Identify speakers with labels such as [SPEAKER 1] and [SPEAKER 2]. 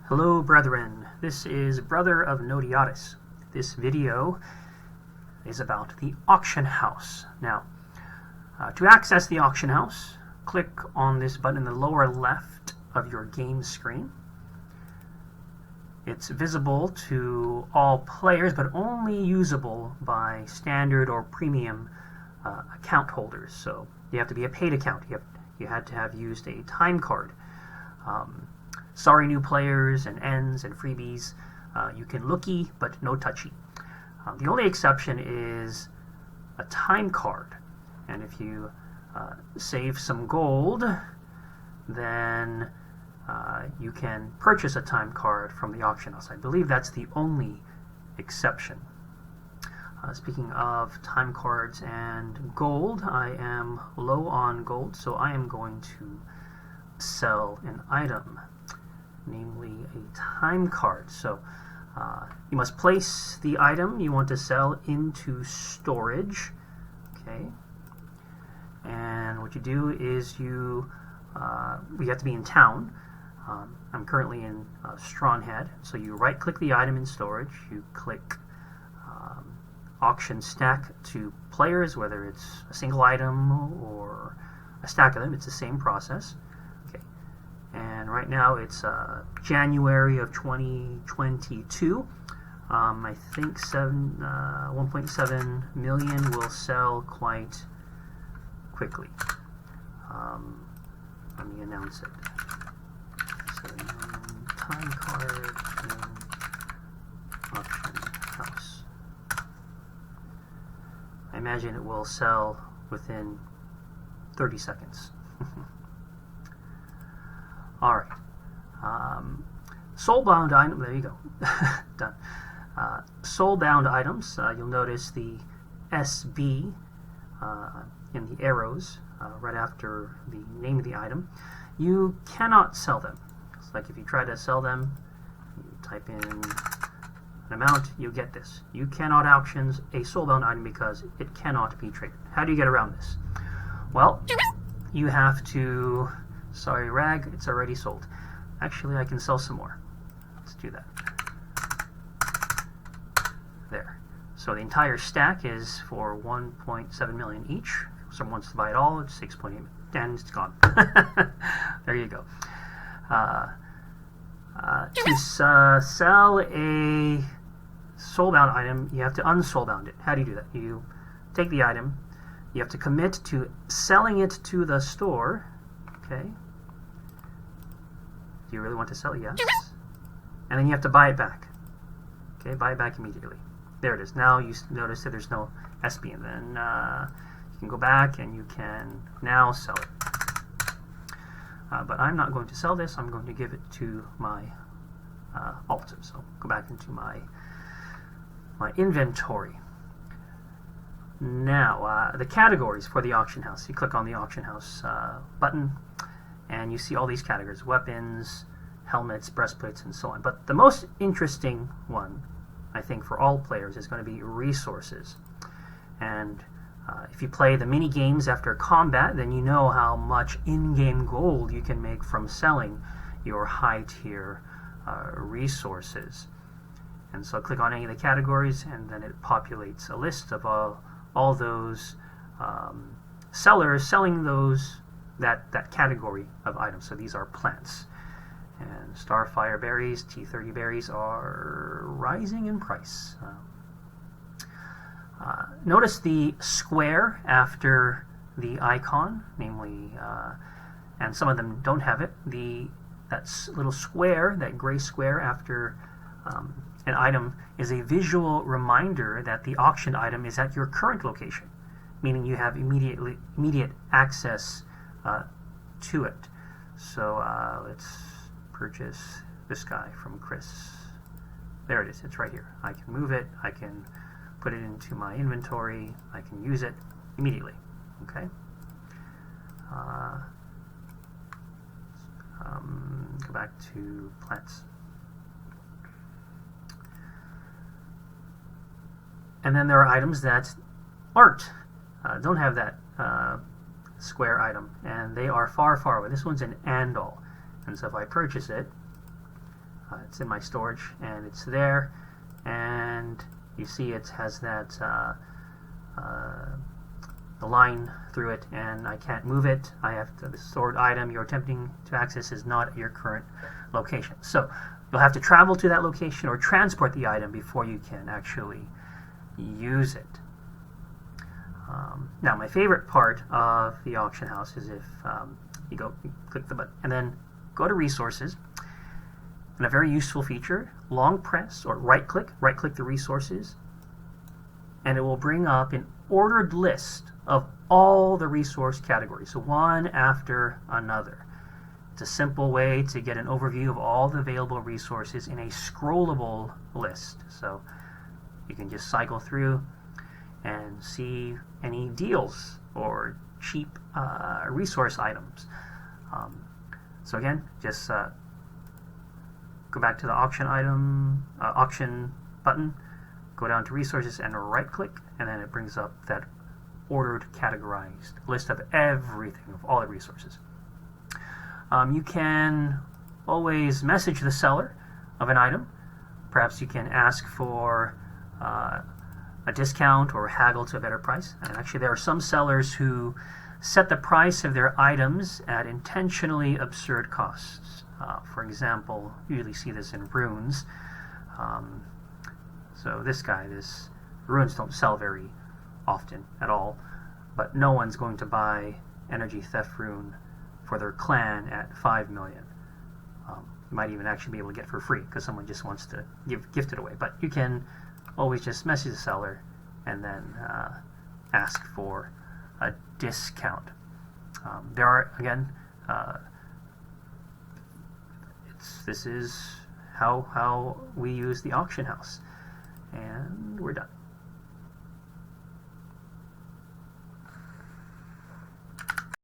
[SPEAKER 1] Hello brethren, this is Brother of Nodiatis. This video is about the auction house. Now, to access the auction house, click on this button in the lower left of your game screen. It's visible to all players, but only usable by standard or premium account holders. So you have to be a paid account. You had to have used a time card. Sorry, new players and ends and freebies. You can looky, but no touchy. The only exception is a time card. And if you save some gold, then you can purchase a time card from the auction house. I believe that's the only exception. Speaking of time cards and gold, I am low on gold, so I am going to sell an item, namely a time card. So you must place the item you want to sell into storage. Okay, and what you do is you have to be in town. I'm currently in Stronghead, so you right-click the item in storage. You click auction stack to players, whether it's a single item or a stack of them. It's the same process. And right now it's January of 2022. I think 1.7 million will sell quite quickly. Let me announce it. So, time card in auction house. I imagine it will sell within 30 seconds. Alright. Soulbound item, there you go. Done. Soulbound items, you'll notice the SB in the arrows right after the name of the item. You cannot sell them. It's like if you try to sell them, you type in an amount, you get this. You cannot auction a soulbound item because it cannot be traded. How do you get around this? Well, you have to... Sorry, Rag, it's already sold. Actually, I can sell some more. Let's do that. There. So the entire stack is for 1.7 million each. If someone wants to buy it all, it's 6.8 million. And it's gone. There you go. To sell a soulbound item, you have to unsoulbound it. How do you do that? You take the item, you have to commit to selling it to the store. Okay. Do you really want to sell it? Yes. And then you have to buy it back. Okay, buy it back immediately. There it is. Now you notice that there's no SB, and then you can go back and you can now sell it. But I'm not going to sell this. I'm going to give it to my alt. So go back into my inventory. Now, the categories for the auction house. You click on the auction house button, and you see all these categories: weapons, helmets, breastplates, and so on. But the most interesting one, I think, for all players is going to be resources. And if you play the mini games after combat, then you know how much in-game gold you can make from selling your high-tier resources. And so click on any of the categories, and then it populates a list of all those sellers selling that category of items. So these are plants. And Starfire berries, T30 berries are rising in price. Notice the square after the icon, namely, and some of them don't have it, that little square, that gray square after an item is a visual reminder that the auctioned item is at your current location, meaning you have immediate access to it. So let's purchase this guy from Chris. There it is. It's right here. I can move it. I can put it into my inventory. I can use it immediately. Okay. Go back to plants. And then there are items that don't have that square item, and they are far, far away. This one's an and all. And so if I purchase it, It's in my storage, and it's there, and you see it has that the line through it, and I can't move it. I have to, the stored item you're attempting to access is not at your current location. So you'll have to travel to that location or transport the item before you can actually use it. Now, my favorite part of the auction house is if you click the button and then go to resources, and a very useful feature, long press or right click the resources, and it will bring up an ordered list of all the resource categories, so one after another. It's a simple way to get an overview of all the available resources in a scrollable list. So you can just cycle through and see any deals or cheap resource items. So again, just go back to the auction button, go down to resources and right click, and then it brings up that ordered categorized list of everything, of all the resources. You can always message the seller of an item. Perhaps you can ask for a discount or haggle to a better price. And actually there are some sellers who set the price of their items at intentionally absurd costs. For example, you usually see this in runes. So this runes don't sell very often at all, but no one's going to buy energy theft rune for their clan at 5 million. You might even actually be able to get it for free because someone just wants to gift it away. But you can always just message the seller and then ask for a discount. There are, again, this is how we use the auction house. And we're done.